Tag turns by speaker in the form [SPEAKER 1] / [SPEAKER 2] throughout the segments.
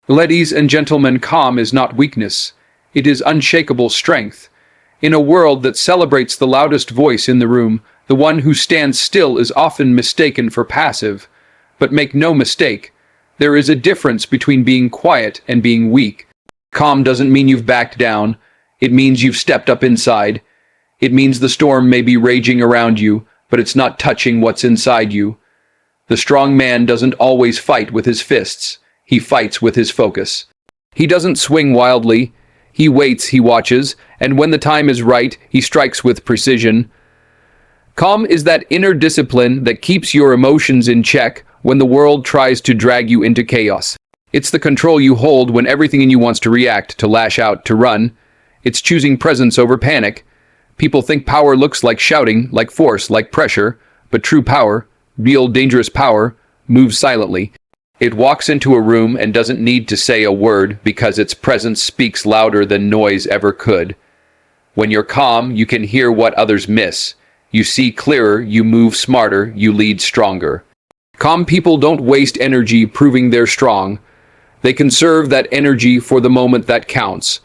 [SPEAKER 1] Ladies and gentlemen, calm is not weakness. It is unshakable strength. In a world that celebrates the loudest voice in the room, the one who stands still is often mistaken for passive. But make no mistake, there is a difference between being quiet and being weak. Calm doesn't mean you've backed down. It means you've stepped up inside. It means the storm may be raging around you, but it's not touching what's inside you. The strong man doesn't always fight with his fists. He fights with his focus. He doesn't swing wildly. He waits, he watches, and when the time is right, he strikes with precision. Calm is that inner discipline that keeps your emotions in check when the world tries to drag you into chaos. It's the control you hold when everything in you wants to react, to lash out, to run. It's choosing presence over panic. People think power looks like shouting, like force, like pressure, but true power, real dangerous power, moves silently. It walks into a room and doesn't need to say a word because its presence speaks louder than noise ever could. When you're calm, you can hear what others miss. You see clearer, you move smarter, you lead stronger. Calm people don't waste energy proving they're strong. They conserve that energy for the moment that counts.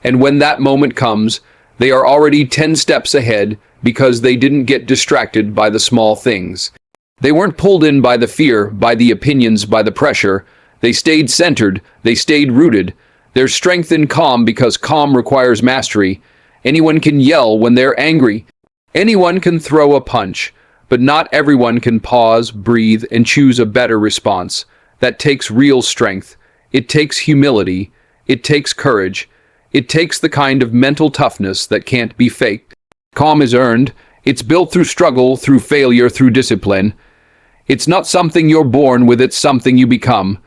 [SPEAKER 1] And when that moment comes, they are already 10 steps ahead because they didn't get distracted by the small things. They weren't pulled in by the fear, by the opinions, by the pressure. They stayed centered. They stayed rooted. There's strength in calm because calm requires mastery. Anyone can yell when they're angry. Anyone can throw a punch. But not everyone can pause, breathe, and choose a better response. That takes real strength. It takes humility. It takes courage. It takes the kind of mental toughness that can't be faked. Calm is earned. It's built through struggle, through failure, through discipline. It's not something you're born with, it's something you become.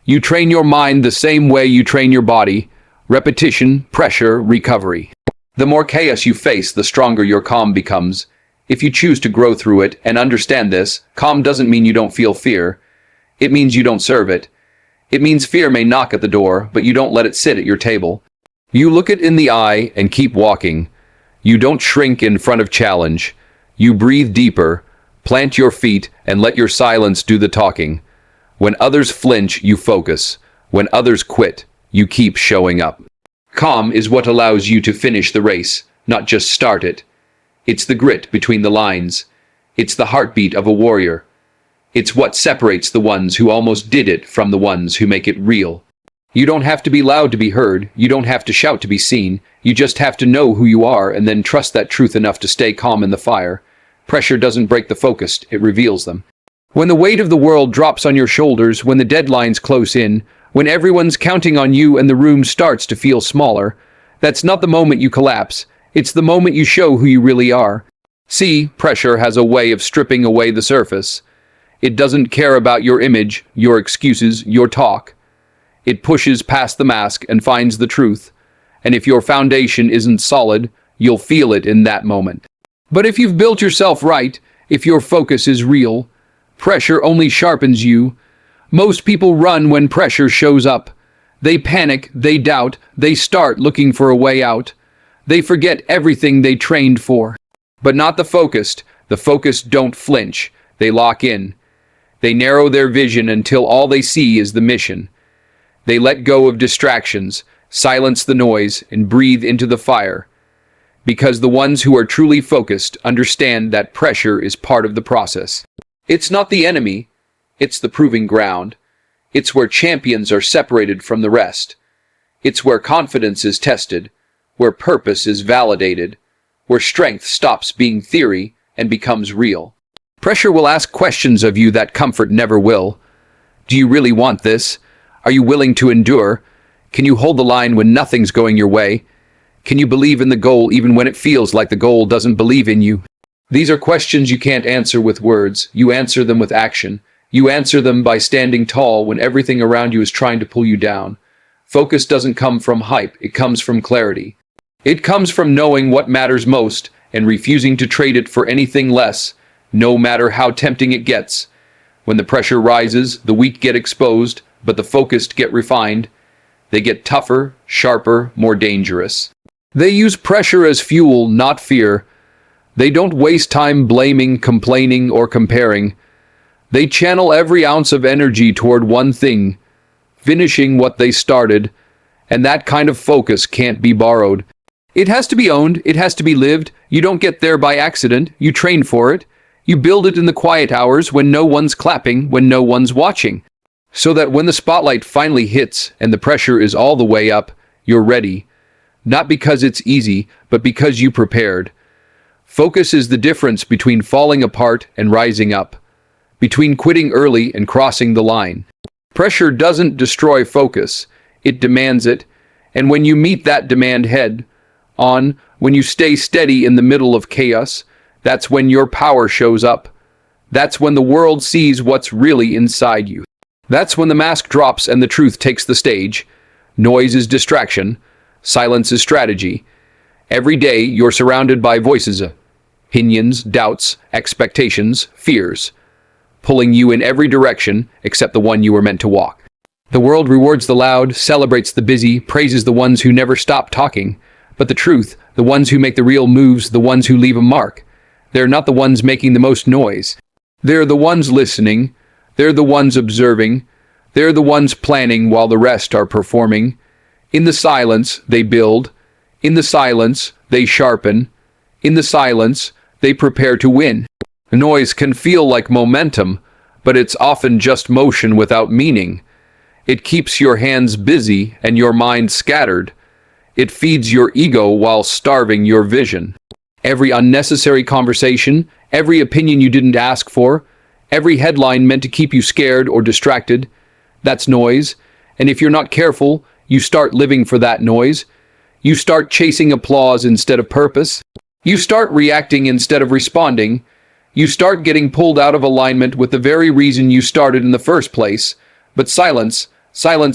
[SPEAKER 1] You train your mind the same way you train your body. Repetition, pressure, recovery. The more chaos you face, the stronger your calm becomes. If you choose to grow through it and understand this, calm doesn't mean you don't feel fear. It means you don't serve it. It means fear may knock at the door, but you don't let it sit at your table. You look it in the eye and keep walking. You don't shrink in front of challenge. You breathe deeper. Plant your feet and let your silence do the talking. When others flinch, you focus. When others quit, you keep showing up. Calm is what allows you to finish the race, not just start it. It's the grit between the lines. It's the heartbeat of a warrior. It's what separates the ones who almost did it from the ones who make it real. You don't have to be loud to be heard. You don't have to shout to be seen. You just have to know who you are and then trust that truth enough to stay calm in the fire. Pressure doesn't break the focused, it reveals them. When the weight of the world drops on your shoulders, when the deadline's close in, when everyone's counting on you and the room starts to feel smaller, that's not the moment you collapse. It's the moment you show who you really are. See, pressure has a way of stripping away the surface. It doesn't care about your image, your excuses, your talk. It pushes past the mask and finds the truth. And if your foundation isn't solid, you'll feel it in that moment. But if you've built yourself right, if your focus is real, pressure only sharpens you. Most people run when pressure shows up. They panic, they doubt, they start looking for a way out. They forget everything they trained for. But not the focused. The focused don't flinch. They lock in. They narrow their vision until all they see is the mission. They let go of distractions, silence the noise, and breathe into the fire. Because the ones who are truly focused understand that pressure is part of the process. It's not the enemy, it's the proving ground. It's where champions are separated from the rest. It's where confidence is tested, where purpose is validated, where strength stops being theory and becomes real. Pressure will ask questions of you that comfort never will. Do you really want this? Are you willing to endure? Can you hold the line when nothing's going your way? Can you believe in the goal even when it feels like the goal doesn't believe in you? These are questions you can't answer with words. You answer them with action. You answer them by standing tall when everything around you is trying to pull you down. Focus doesn't come from hype. It comes from clarity. It comes from knowing what matters most and refusing to trade it for anything less, no matter how tempting it gets. When the pressure rises, the weak get exposed, but the focused get refined. They get tougher, sharper, more dangerous. They use pressure as fuel, not fear. They don't waste time blaming, complaining, or comparing. They channel every ounce of energy toward one thing: finishing what they started, and that kind of focus can't be borrowed. It has to be owned, it has to be lived. You don't get there by accident, you train for it. You build it in the quiet hours when no one's clapping, when no one's watching. So that when the spotlight finally hits and the pressure is all the way up, you're ready. Not because it's easy, but because you prepared. Focus is the difference between falling apart and rising up, between quitting early and crossing the line. Pressure doesn't destroy focus, it demands it, and when you meet that demand head on, when you stay steady in the middle of chaos, that's when your power shows up. That's when the world sees what's really inside you. That's when the mask drops and the truth takes the stage. Noise is distraction, silence is strategy. Every day you're surrounded by voices, opinions, doubts, expectations, fears, pulling you in every direction except the one you were meant to walk. The world rewards the loud, celebrates the busy, praises the ones who never stop talking. But the truth, the ones who make the real moves, the ones who leave a mark, they're not the ones making the most noise. They're the ones listening. They're the ones observing. They're the ones planning while the rest are performing. In the silence, they build. In the silence, they sharpen. In the silence, they prepare to win. Noise can feel like momentum, but it's often just motion without meaning. It keeps your hands busy and your mind scattered. It feeds your ego while starving your vision. Every unnecessary conversation, every opinion you didn't ask for, every headline meant to keep you scared or distracted, that's noise. And if you're not careful, you start living for that noise. You start chasing applause instead of purpose. You start reacting instead of responding. You start getting pulled out of alignment with the very reason you started in the first place. But silence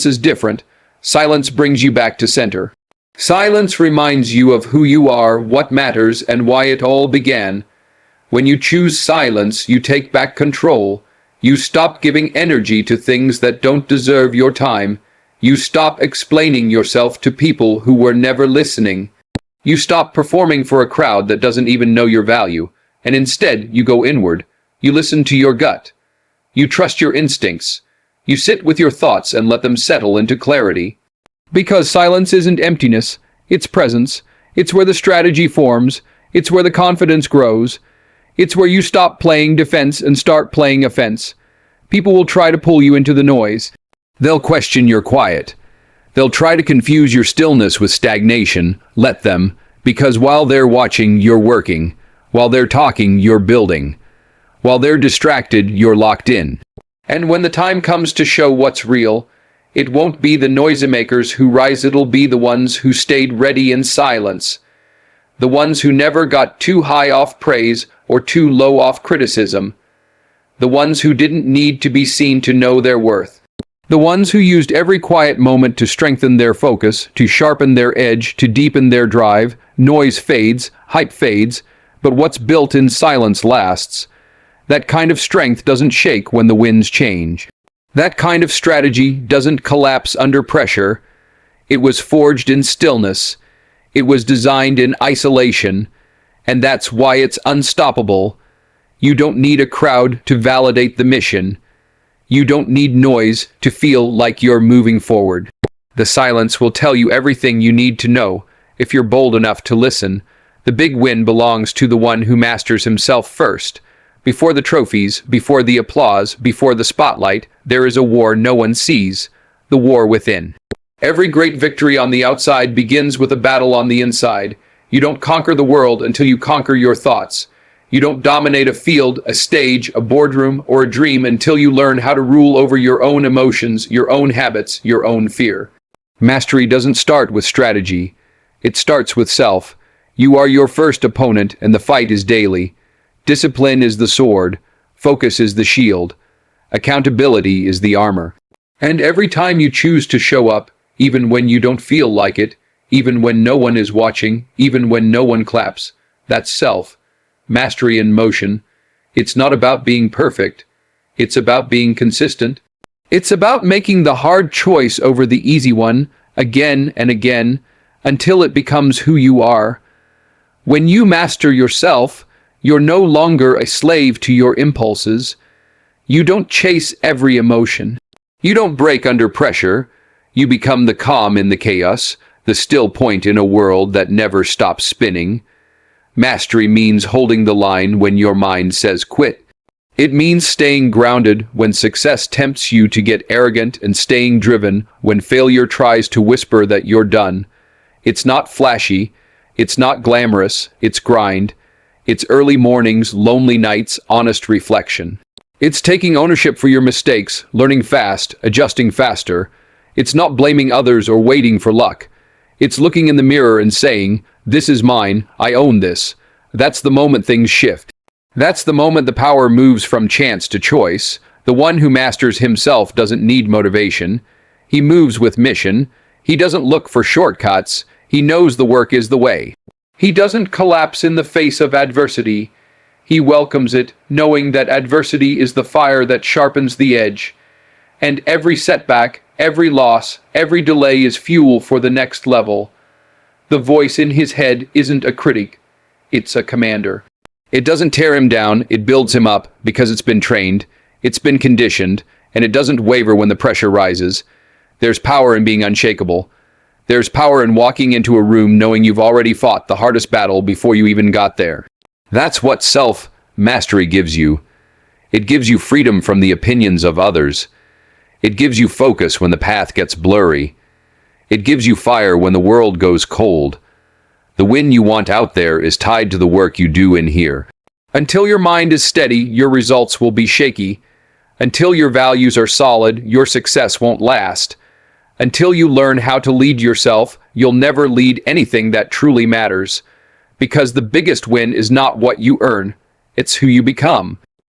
[SPEAKER 1] is different. Silence brings you back to center. Silence reminds you of who you are, what matters, and why it all began. When you choose silence, you take back control. You stop giving energy to things that don't deserve your time. You stop explaining yourself to people who were never listening. You stop performing for a crowd that doesn't even know your value, and instead you go inward. You listen to your gut. You trust your instincts. You sit with your thoughts and let them settle into clarity. Because silence isn't emptiness, it's presence. It's where the strategy forms. It's where the confidence grows. It's where you stop playing defense and start playing offense. People will try to pull you into the noise. They'll question your quiet. They'll try to confuse your stillness with stagnation. Let them, because while they're watching, you're working. While they're talking, you're building. While they're distracted, you're locked in. And when the time comes to show what's real, it won't be the noisemakers who rise, it'll be the ones who stayed ready in silence. The ones who never got too high off praise or too low off criticism. The ones who didn't need to be seen to know their worth. The ones who used every quiet moment to strengthen their focus, to sharpen their edge, to deepen their drive. Noise fades, hype fades, but what's built in silence lasts. That kind of strength doesn't shake when the winds change. That kind of strategy doesn't collapse under pressure. It was forged in stillness. It was designed in isolation. And that's why it's unstoppable. You don't need a crowd to validate the mission. You don't need noise to feel like you're moving forward. The silence will tell you everything you need to know if you're bold enough to listen. The big win belongs to the one who masters himself first. Before the trophies, before the applause, before the spotlight, there is a war no one sees, the war within. Every great victory on the outside begins with a battle on the inside. You don't conquer the world until you conquer your thoughts. You don't dominate a field, a stage, a boardroom, or a dream until you learn how to rule over your own emotions, your own habits, your own fear. Mastery doesn't start with strategy. It starts with self. You are your first opponent, and the fight is daily. Discipline is the sword. Focus is the shield. Accountability is the armor. And every time you choose to show up, even when you don't feel like it, even when no one is watching, even when no one claps, that's self. Mastery in motion. It's not about being perfect. It's about being consistent. It's about making the hard choice over the easy one again and again until it becomes who you are. When you master yourself, you're no longer a slave to your impulses. You don't chase every emotion. You don't break under pressure. You become the calm in the chaos, the still point in a world that never stops spinning. Mastery means holding the line when your mind says quit. It means staying grounded when success tempts you to get arrogant and staying driven when failure tries to whisper that you're done. It's not flashy. It's not glamorous. It's grind. It's early mornings, lonely nights, honest reflection. It's taking ownership for your mistakes, learning fast, adjusting faster. It's not blaming others or waiting for luck. It's looking in the mirror and saying, "This is mine, I own this." That's the moment things shift. That's the moment the power moves from chance to choice. The one who masters himself doesn't need motivation. He moves with mission. He doesn't look for shortcuts. He knows the work is the way. He doesn't collapse in the face of adversity. He welcomes it, knowing that adversity is the fire that sharpens the edge. And every setback, every loss, every delay is fuel for the next level. The voice in his head isn't a critic. It's a commander. It doesn't tear him down, it builds him up because it's been trained, it's been conditioned, and it doesn't waver when the pressure rises. There's power in being unshakable. There's power in walking into a room knowing you've already fought the hardest battle before you even got there. That's what self-mastery gives you. It gives you freedom from the opinions of others. It gives you focus when the path gets blurry. It gives you fire when the world goes cold. The win you want out there is tied to the work you do in here. Until your mind is steady, your results will be shaky. Until your values are solid, your success won't last. Until you learn how to lead yourself, you'll never lead anything that truly matters. Because the biggest win is not what you earn, it's who you become.